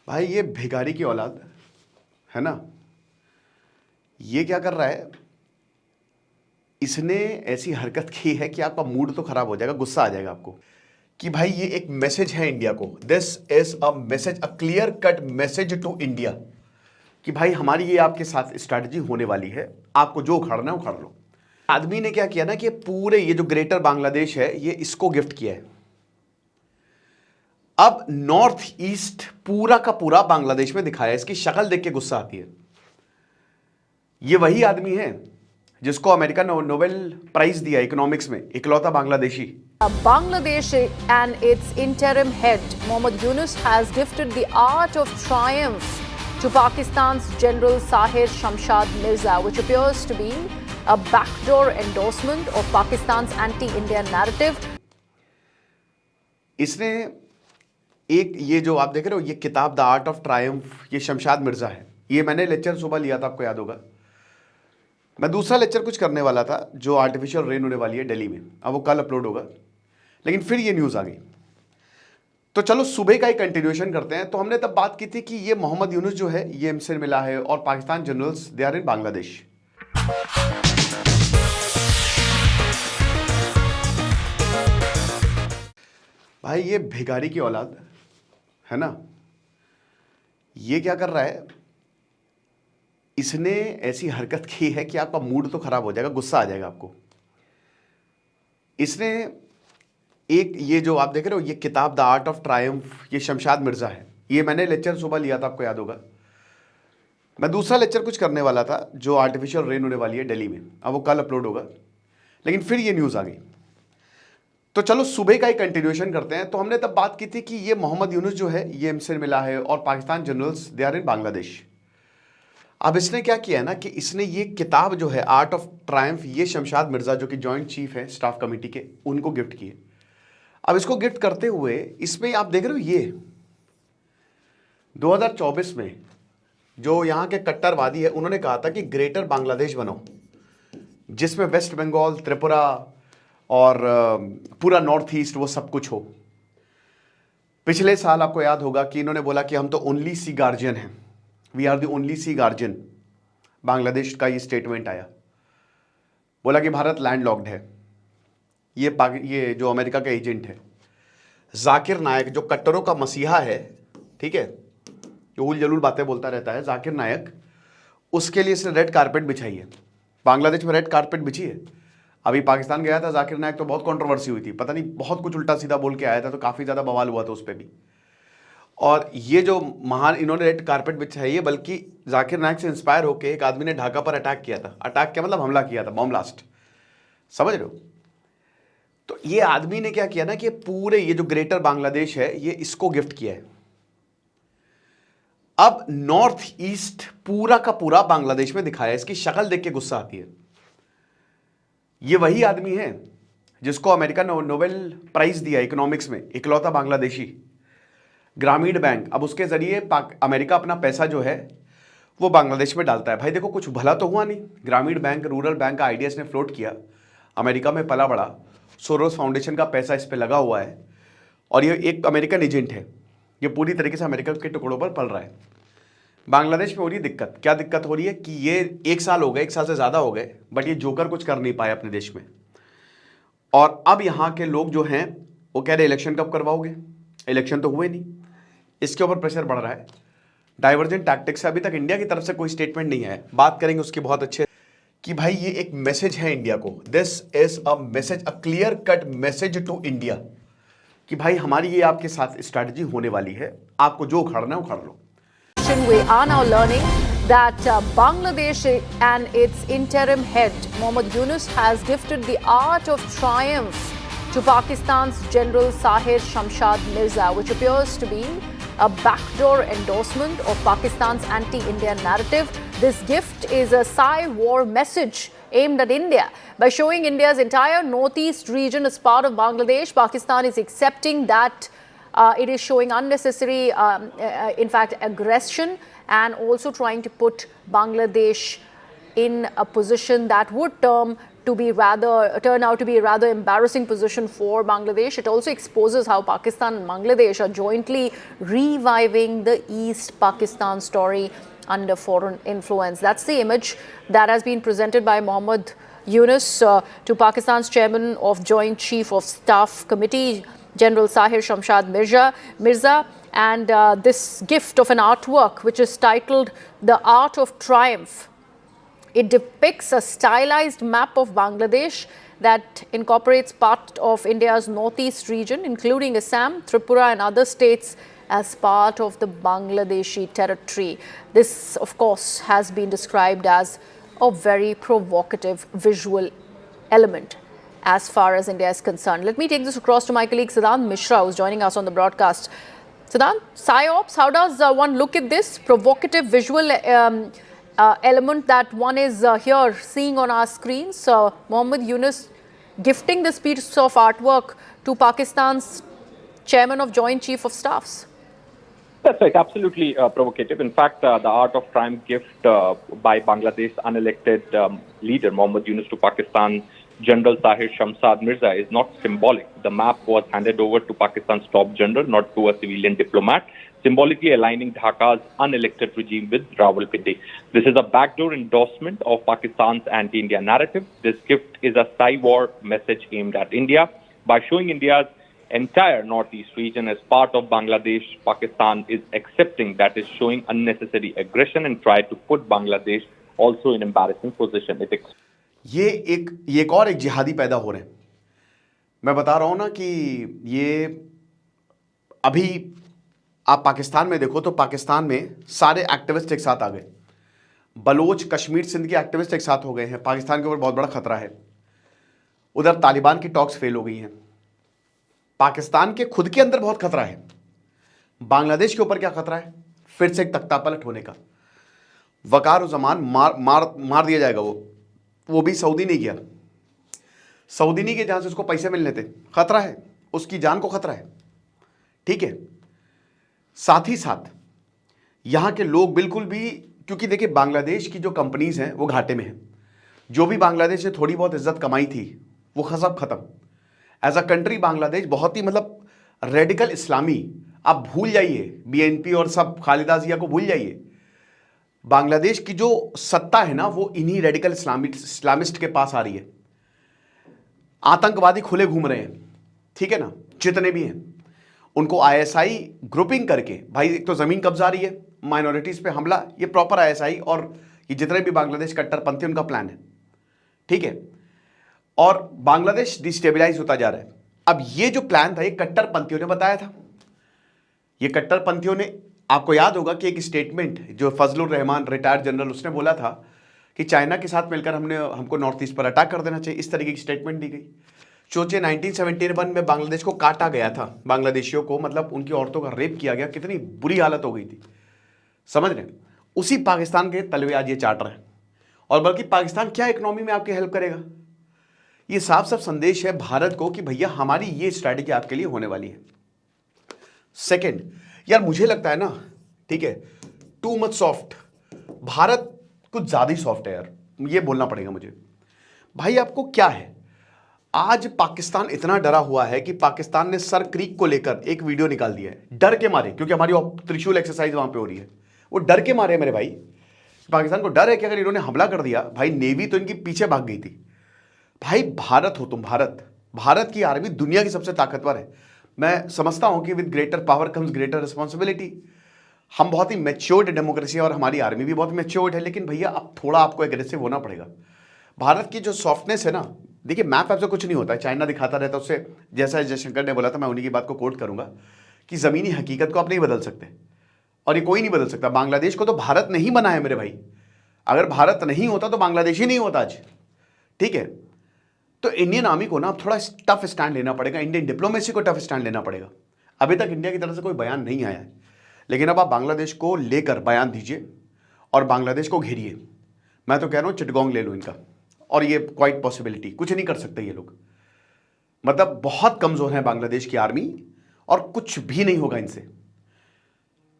भाई ये भिखारी की औलाद है ना। ये क्या कर रहा है, इसने ऐसी हरकत की है कि आपका मूड तो खराब हो जाएगा, गुस्सा आ जाएगा आपको कि भाई ये एक मैसेज है इंडिया को। This is a message, a clear cut message to India कि भाई हमारी ये आपके साथ स्ट्रैटेजी होने वाली है, आपको जो उखाड़ना है उखाड़ लो। आदमी ने क्या किया ना कि पूरे ये जो ग्रेटर बांग्लादेश है ये इसको गिफ्ट किया है। अब नॉर्थ ईस्ट पूरा का पूरा बांग्लादेश में दिखाया है। इसकी शक्ल देख के गुस्सा आती है। ये वही आदमी है जिसको अमेरिका ने नोबेल प्राइज दिया इकोनॉमिक्स में, इकलौता Bangladeshi. Bangladesh and its interim head, Mohammad Yunus, has gifted the art of triumph to Pakistan's General Sahir Shamshad Mirza, which appears to be a backdoor endorsement of Pakistan's anti-Indian narrative. इसने एक ये जो आप देख रहे हो ये किताब द आर्ट ऑफ ट्रायम्फ, ये शमशाद मिर्जा है। ये मैंने लेक्चर सुबह लिया था, आपको याद होगा। मैं दूसरा लेक्चर कुछ करने वाला था जो आर्टिफिशियल रेन होने वाली है दिल्ली में, अब वो कल अपलोड होगा, लेकिन फिर ये न्यूज़ आ गई। तो चलो सुबह का ही कंटिन्यूएशन करते हैं। तो हमने तब बात की थी कि ये मोहम्मद यूनुस जो है ये हमसे मिला है और Pakistan generals they are in Bangladesh. भाई ये भिखारी की औलाद है ना। ये क्या कर रहा है, इसने ऐसी हरकत की है कि आपका मूड तो खराब हो जाएगा, गुस्सा आ जाएगा आपको। इसने एक ये जो आप देख रहे हो ये किताब द आर्ट ऑफ ट्रायम्फ, ये शमशाद मिर्जा है। ये मैंने लेक्चर सुबह लिया था, आपको याद होगा। मैं दूसरा लेक्चर कुछ करने वाला था जो आर्टिफिशियल रेन होने वाली है दिल्ली में, अब वो कल अपलोड होगा, लेकिन फिर ये न्यूज़ आ गई। तो चलो सुबह का ही कंटिन्यूएशन करते हैं। तो हमने तब बात की थी कि ये मोहम्मद यूनुस जो है ये हमसे मिला है और Pakistan generals they are in Bangladesh. अब इसने क्या किया है ना कि इसने ये किताब जो है आर्ट ऑफ ट्रायम्फ, ये शमशाद मिर्जा जो कि जॉइंट चीफ है स्टाफ कमेटी के, उनको गिफ्ट किए। अब इसको गिफ्ट करते हुए इसमें आप देख रहे हो ये 2024 में जो यहाँ के कट्टरवादी है उन्होंने कहा था कि ग्रेटर बांग्लादेश बनाओ, जिसमें वेस्ट बंगाल, त्रिपुरा और पूरा नॉर्थ ईस्ट वो सब कुछ हो। पिछले साल आपको याद होगा कि इन्होंने बोला कि हम तो ओनली सी गार्जियन हैं, we are the only sea guardian. Bangladesh का ये स्टेटमेंट आया, बोला कि भारत लैंडलॉक्ड है। ये जो अमेरिका का एजेंट है जाकिर नायक, जो कट्टरों का मसीहा है, ठीक है, जो उल जलूल बातें बोलता रहता है, जाकिर नायक, उसके लिए इसने रेड कारपेट बिछाई है। बांग्लादेश में रेड कारपेट बिछी है। अभी पाकिस्तान गया था जाकिर नायक तो बहुत कंट्रोवर्सी हुई थी, पता नहीं बहुत कुछ उल्टा सीधा बोल के आया था, तो काफ़ी ज़्यादा बवाल हुआ था उस पर भी। और ये जो महान इन्होंने रेड कारपेट बिछाई है, बल्कि जाकिर नायक से इंस्पायर होकर एक आदमी ने ढाका पर अटैक किया था। अटैक क्या मतलब, हमला किया था, बॉम्ब ब्लास्ट, समझ रहे हो। तो ये आदमी ने क्या किया ना कि पूरे ये जो ग्रेटर बांग्लादेश है ये इसको गिफ्ट किया है। अब नॉर्थ ईस्ट पूरा का पूरा बांग्लादेश में दिखाया है। इसकी शक्ल देख के गुस्सा आती है। ये वही आदमी है जिसको अमेरिका ने नोबेल प्राइज दिया इकोनॉमिक्स में, इकलौता बांग्लादेशी। ग्रामीण बैंक, अब उसके जरिए अमेरिका अपना पैसा जो है वो बांग्लादेश में डालता है। भाई देखो कुछ भला तो हुआ नहीं। ग्रामीण बैंक, रूरल बैंक का आइडिया इसने फ्लोट किया, अमेरिका में पला बड़ा, सोरोस फाउंडेशन का पैसा इस पर लगा हुआ है, और ये एक अमेरिकन एजेंट है। ये पूरी तरीके से अमेरिका के टुकड़ों पर पल रहा है। बांग्लादेश में हो रही दिक्कत, क्या दिक्कत हो रही है कि ये 1 साल हो गए, 1 साल से ज़्यादा हो गए, बट ये जोकर कुछ कर नहीं पाए अपने देश में। और अब यहाँ के लोग जो हैं वो कह रहे इलेक्शन कब करवाओगे, इलेक्शन तो हुए नहीं। इसके ऊपर प्रेशर बढ़ रहा है। डाइवर्जेंट टैक्टिक्स से अभी तक इंडिया की तरफ से कोई स्टेटमेंट नहीं है, बात करेंगे उसकी बहुत अच्छे, कि भाई ये एक मैसेज है इंडिया को। This is a message, a clear cut message to India कि भाई हमारी ये आपके साथ स्ट्रैटेजी होने वाली है, आपको जो उखाड़ना है उखाड़ लो। We are now learning that Bangladesh and its interim head, Mohammad Yunus, has gifted the art of triumph to Pakistan's General Sahir Shamshad Mirza, which appears to be a backdoor endorsement of Pakistan's anti-Indian narrative. This gift is a Psy-war message aimed at India. By showing India's entire northeast region as part of Bangladesh, Pakistan is accepting that it is showing unnecessary, in fact, aggression, and also trying to put Bangladesh in a position that would term turn out to be a rather embarrassing position for Bangladesh. It also exposes how Pakistan and Bangladesh are jointly reviving the East Pakistan story under foreign influence. That's the image that has been presented by Mohammad Yunus to Pakistan's chairman of Joint Chief of Staff Committee, General Sahir Shamshad Mirza, and this gift of an artwork which is titled The Art of Triumph. It depicts a stylized map of Bangladesh that incorporates part of India's northeast region, including Assam, Tripura and other states as part of the Bangladeshi territory. This, of course, has been described as a very provocative visual element as far as India is concerned. Let me take this across to my colleague Siddhant Mishra, who's joining us on the broadcast. Siddhant, PSYOPs, how does one look at this provocative visual element that one is here seeing on our screens? Mohammad Yunus gifting this piece of artwork to Pakistan's chairman of Joint Chief of Staffs. That's right, absolutely provocative. In fact, the Art of Triumph gift by Bangladesh's unelected leader Mohammad Yunus to Pakistan General Sahir Shamshad Mirza is not symbolic. The map was handed over to Pakistan's top general, not to a civilian diplomat, symbolically aligning Dhaka's unelected regime with Rawalpindi. This is a backdoor endorsement of Pakistan's anti-India narrative. This gift is a Psy-war message aimed at India. By showing India's entire northeast region as part of Bangladesh, Pakistan is accepting that is showing unnecessary aggression and try to put Bangladesh also in embarrassing position. ये एक और जिहादी पैदा हो रहे हैं। मैं बता रहा हूं ना कि ये अभी आप पाकिस्तान में देखो तो पाकिस्तान में सारे एक्टिविस्ट एक साथ आ गए। बलोच, कश्मीर, सिंध के एक्टिविस्ट एक साथ हो गए हैं। पाकिस्तान के ऊपर बहुत बड़ा खतरा है। उधर तालिबान की टॉक्स फेल हो गई हैं। पाकिस्तान के खुद के अंदर बहुत खतरा है। बांग्लादेश के ऊपर क्या खतरा है? फिर से एक तख्ता पलट होने का। वकार उज़्ज़मान मार दिया जाएगा। वो भी सऊदी नहीं किया। सऊदी नहीं किया जहां से उसको पैसे मिलने थे। खतरा है, उसकी जान को खतरा है। ठीक है, साथ ही साथ यहां के लोग बिल्कुल भी, क्योंकि देखिए बांग्लादेश की जो कंपनीज हैं वो घाटे में हैं। जो भी बांग्लादेश से थोड़ी बहुत इज्जत कमाई थी वो सब खत्म। एज अ कंट्री बांग्लादेश बहुत ही मतलब रेडिकल इस्लामी, आप भूल जाइए बीएनपी और सब खालिदा जिया को भूल जाइए। बांग्लादेश की जो सत्ता है ना वो इन्हीं रेडिकल इस्लामिस्ट के पास आ रही है। आतंकवादी खुले घूम रहे हैं, ठीक है ना, जितने भी हैं उनको आईएसआई ग्रुपिंग करके, भाई एक तो जमीन कब्जा रही है, माइनॉरिटीज पे हमला, ये प्रॉपर आईएसआई और ये जितने भी बांग्लादेश कट्टरपंथी उनका प्लान है, ठीक है। और बांग्लादेश डिस्टेबलाइज होता जा रहा है। अब ये जो प्लान था ये कट्टरपंथियों ने बताया था। ये कट्टरपंथियों ने, आपको याद होगा कि एक स्टेटमेंट जो फजलुर रहमान रिटायर्ड जनरल, उसने बोला था कि चाइना के साथ मिलकर हमको नॉर्थ ईस्ट पर अटैक कर देना चाहिए। इस तरीके की स्टेटमेंट दी गई। सोचिए 1971 में बांग्लादेश को काटा गया था, बांग्लादेशियों को, मतलब उनकी औरतों का रेप किया गया, कितनी बुरी हालत हो गई थी, समझ रहे हैं। उसी पाकिस्तान के तलवे आज ये चाट रहे हैं। और बल्कि पाकिस्तान क्या इकोनॉमी में आपकी हेल्प करेगा? ये साफ साफ संदेश है भारत को कि भैया हमारी ये स्ट्रैटेजी आपके लिए होने वाली है। सेकेंड, यार मुझे लगता है ना, ठीक है, टू मच सॉफ्ट, भारत कुछ ज्यादा ही सॉफ्ट है यार, ये बोलना पड़ेगा मुझे। भाई आपको क्या है, आज पाकिस्तान इतना डरा हुआ है कि पाकिस्तान ने सर क्रीक को लेकर एक वीडियो निकाल दिया है, डर के मारे, क्योंकि हमारी त्रिशूल एक्सरसाइज वहां पे हो रही है। वो डर के मारे मेरे भाई, पाकिस्तान को डर है कि अगर इन्होंने हमला कर दिया, भाई नेवी तो इनकी पीछे भाग गई थी। भाई भारत हो तुम, भारत की आर्मी दुनिया की सबसे ताकतवर है। मैं समझता हूं कि with greater power comes greater responsibility. हम बहुत ही मैच्योर्ड डेमोक्रेसी है और हमारी आर्मी भी बहुत मैच्योर्ड है, लेकिन भैया अब थोड़ा आपको एग्रेसिव होना पड़ेगा। भारत की जो सॉफ्टनेस है ना, देखिए मैप ऐप से कुछ नहीं होता है, चाइना दिखाता रहता है उससे, जैसा जयशंकर ने बोला था, मैं उन्हीं की बात को कोट करूंगा कि ज़मीनी हकीकत को आप नहीं बदल सकते और ये कोई नहीं बदल सकता। बांग्लादेश को तो भारत ने ही बनाया मेरे भाई, अगर भारत नहीं होता तो बांग्लादेश ही नहीं होता आज, ठीक है। तो इंडियन आर्मी को ना अब थोड़ा टफ स्टैंड लेना पड़ेगा, इंडियन डिप्लोमेसी को टफ स्टैंड लेना पड़ेगा। अभी तक इंडिया की तरफ से कोई बयान नहीं आया है, लेकिन अब आप बांग्लादेश को लेकर बयान दीजिए और बांग्लादेश को घेरिए। मैं तो कह रहा हूं चिटगोंग ले लो इनका, और ये क्वाइट पॉसिबिलिटी, कुछ नहीं कर सकते ये लोग, मतलब बहुत कमजोर है बांग्लादेश की आर्मी और कुछ भी नहीं होगा इनसे।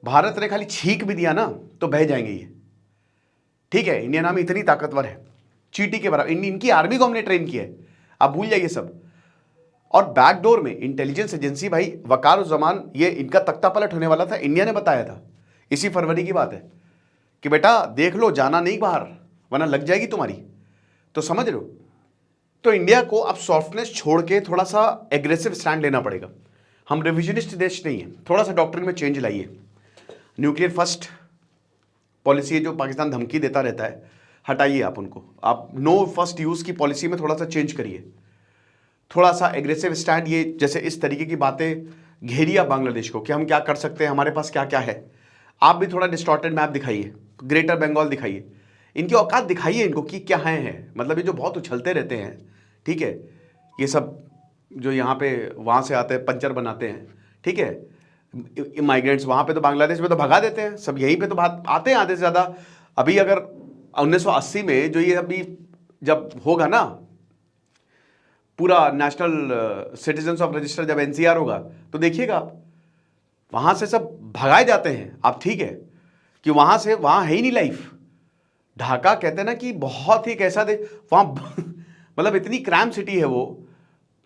भारत ने खाली छींक भी दिया ना तो बह जाएंगे ये, ठीक है। इंडियन आर्मी इतनी ताकतवर है, चीटी के बराबर। इनकी आर्मी को हमने ट्रेन किया है, आप भूल जाइए सब। और बैकडोर में इंटेलिजेंस एजेंसी, भाई वकार उस जमान, ये इनका तख्ता पलट होने वाला था, इंडिया ने बताया था, इसी फरवरी की बात है कि बेटा देख लो, जाना नहीं बाहर वरना लग जाएगी तुम्हारी। तो समझ रहे हो, तो इंडिया को अब सॉफ्टनेस छोड़ के थोड़ा सा एग्रेसिव स्टैंड लेना पड़ेगा। हम रिविजनिस्ट देश नहीं है, थोड़ा सा डॉक्ट्रिन में चेंज लाइए। न्यूक्लियर फर्स्ट पॉलिसी है जो पाकिस्तान धमकी देता रहता है, हटाइए आप उनको। आप नो फर्स्ट यूज की पॉलिसी में थोड़ा सा चेंज करिए, थोड़ा सा एग्रेसिव स्टैंड। ये जैसे इस तरीके की बातें घेरिए बांग्लादेश को कि हम क्या कर सकते हैं, हमारे पास क्या क्या है। आप भी थोड़ा डिस्टॉर्टेड मैप दिखाइए, ग्रेटर बंगाल दिखाइए, इनकी औकात दिखाइए इनको कि क्या है। मतलब ये जो बहुत उछलते रहते हैं, ठीक है, ये सब जो यहाँ पे वहाँ से आते हैं पंचर बनाते हैं, ठीक है, माइग्रेंट्स वहाँ पे तो बांग्लादेश में तो भगा देते हैं सब, यहीं पे तो बात आते हैं आधे से ज़्यादा। अभी अगर 1980 में जो ये अभी जब होगा ना पूरा नेशनल सिटीजन्स ऑफ रजिस्टर, जब एनसीआर होगा तो देखिएगा आप, वहाँ से सब भगाए जाते हैं। आप ठीक है कि वहाँ से, वहाँ है ही नहीं लाइफ। ढाका कहते हैं ना कि बहुत ही एक ऐसा दे वहाँ मतलब इतनी क्रैम सिटी है वो,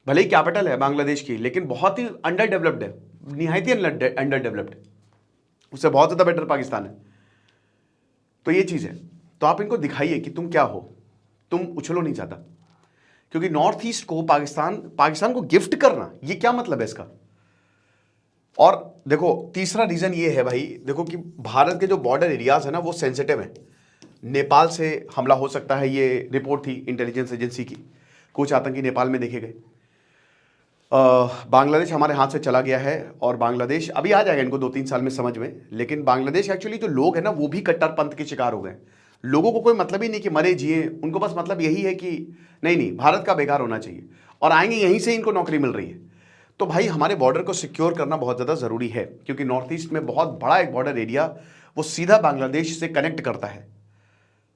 भले ही कैपिटल है बांग्लादेश की, लेकिन बहुत ही अंडर डेवलप्ड है, निहायत ही अंडर डेवलप्ड, उससे बहुत ज़्यादा बेटर पाकिस्तान है। तो ये चीज़ है, तो आप इनको दिखाइए कि तुम क्या हो, तुम उछलो नहीं ज़्यादा। क्योंकि नॉर्थ ईस्ट को पाकिस्तान को गिफ्ट करना, ये क्या मतलब है इसका। और देखो तीसरा रीज़न ये है भाई, देखो कि भारत के जो बॉर्डर एरियाज है ना वो सेंसिटिव है। नेपाल से हमला हो सकता है, ये रिपोर्ट थी इंटेलिजेंस एजेंसी की, कुछ आतंकी नेपाल में देखे गए। बांग्लादेश हमारे हाथ से चला गया है, और बांग्लादेश अभी आ जाएगा इनको 2-3 साल में समझ में। लेकिन बांग्लादेश एक्चुअली जो लोग हैं ना वो भी कट्टरपंथ के शिकार हो गए। लोगों को कोई मतलब ही नहीं कि मरे जिए, उनको बस मतलब यही है कि नहीं भारत का बेकार होना चाहिए, और आएंगे यहीं से इनको नौकरी मिल रही है। तो भाई हमारे बॉर्डर को सिक्योर करना बहुत ज़्यादा ज़रूरी है, क्योंकि नॉर्थ ईस्ट में बहुत बड़ा एक बॉर्डर एरिया वो सीधा बांग्लादेश से कनेक्ट करता है,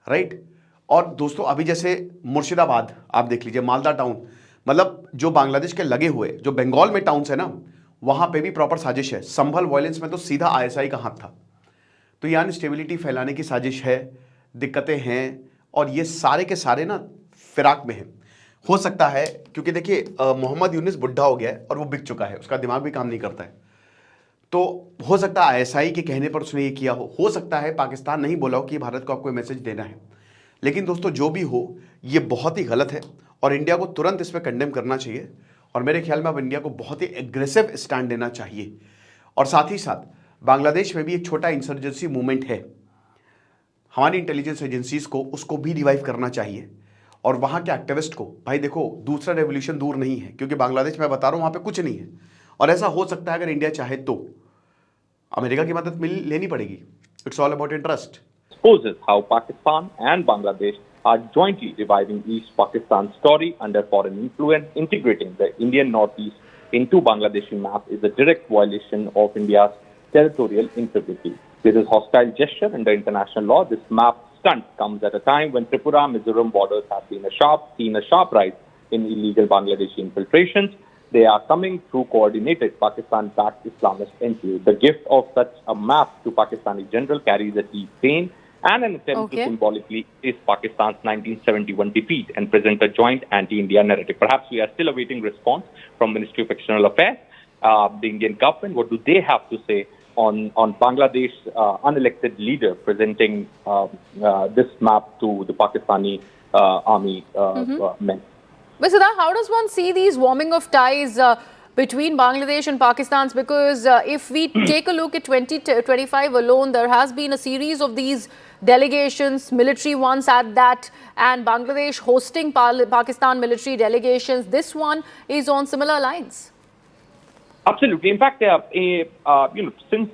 राइट। और दोस्तों अभी जैसे मुर्शिदाबाद आप देख लीजिए, मालदा टाउन, मतलब जो बांग्लादेश के लगे हुए जो बंगाल में टाउन्स है ना, वहाँ पे भी प्रॉपर साजिश है। संभल वायलेंस में तो सीधा आईएसआई का हाथ था। तो ये अनस्टेबिलिटी फैलाने की साजिश है, दिक्कतें हैं, और ये सारे के सारे ना फिराक में हैं। हो सकता है क्योंकि देखिए मोहम्मद यूनिस बुढ़ा हो गया है और वो बिक चुका है, उसका दिमाग भी काम नहीं करता है। तो हो सकता है आईएसआई के कहने पर उसने ये किया हो सकता है पाकिस्तान नहीं बोला हो कि भारत को आपको मैसेज देना है। लेकिन दोस्तों जो भी हो, ये बहुत ही गलत है और इंडिया को तुरंत इस पर कंडेम करना चाहिए। और मेरे ख्याल में अब इंडिया को बहुत ही एग्रेसिव स्टैंड लेना चाहिए। और साथ ही साथ बांग्लादेश में भी एक छोटा इंसर्जेंसी मूवमेंट है, हमारी इंटेलिजेंस एजेंसीज को उसको भी रिवाइव करना चाहिए। और वहाँ के एक्टिविस्ट को, भाई देखो दूसरा रेवोल्यूशन दूर नहीं है, क्योंकि बांग्लादेश में बता रहा हूँ वहाँ पे कुछ नहीं है। और ऐसा हो सकता है अगर इंडिया चाहे तो अमेरिका की मदद लेनी पड़ेगी। It's all about interest. Exposes how Pakistan and Bangladesh are jointly reviving East Pakistan story under foreign influence. Integrating the Indian Northeast into Bangladeshi map is a direct violation of India's territorial integrity. This is hostile gesture under international law. This map stunt comes at a time when Tripura-Mizoram borders have seen a sharp rise in illegal Bangladeshi infiltrations. They are coming through coordinated Pakistan-backed Islamist NGOs. The gift of such a map to Pakistani general carries a deep pain and an attempt to symbolically is Pakistan's 1971 defeat and present a joint anti-India narrative. Perhaps we are still awaiting response from Ministry of External Affairs, the Indian government. What do they have to say on Bangladesh unelected leader presenting this map to the Pakistani army men? But Siddharth, how does one see these warming of ties between Bangladesh and Pakistan? Because if we take a look at 2025 alone, there has been a series of these delegations, military ones at that, and Bangladesh hosting Pakistan military delegations. This one is on similar lines. Absolutely. In fact, since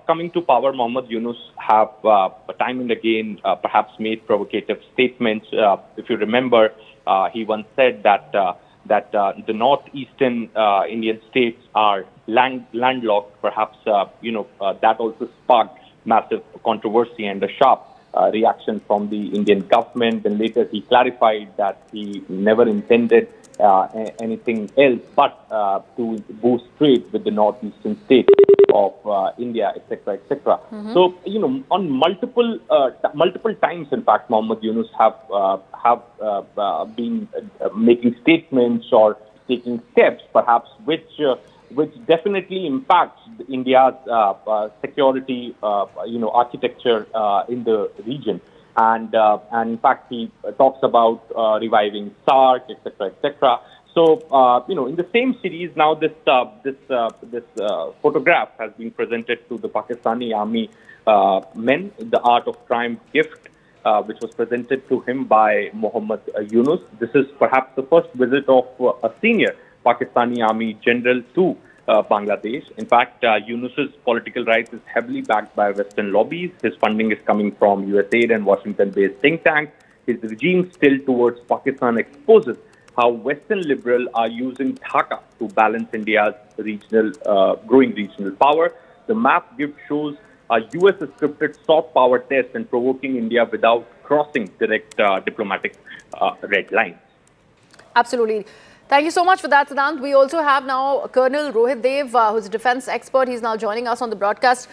coming to power, Mohammad Yunus have time and again perhaps made provocative statements. If you remember, he once said that the northeastern Indian states are landlocked. Perhaps that also sparked massive controversy and a sharp reaction from the Indian government. And later he clarified that he never intended anything else but to boost trade with the northeastern states. of India, etc., etc. So, on multiple times, in fact, Mohammad Yunus have been making statements or taking steps, perhaps, which definitely impacts India's security, architecture in the region. And in fact, he talks about reviving SAARC, etc., etc. So, in the same series, now this photograph has been presented to the Pakistani army men, the Art of Triumph gift, which was presented to him by Mohammad Yunus. This is perhaps the first visit of a senior Pakistani army general to Bangladesh. In fact, Yunus's political rise is heavily backed by Western lobbies. His funding is coming from USAID and Washington-based think tanks. His regime's tilt towards Pakistan exposes how Western liberals are using Dhaka to balance India's growing regional power. The map gift shows a US scripted soft power test and provoking India without crossing direct diplomatic red lines. Absolutely. Thank you so much for that, Siddhant. We also have now Colonel Rohit Dev, who's a defense expert. He's now joining us on the broadcast.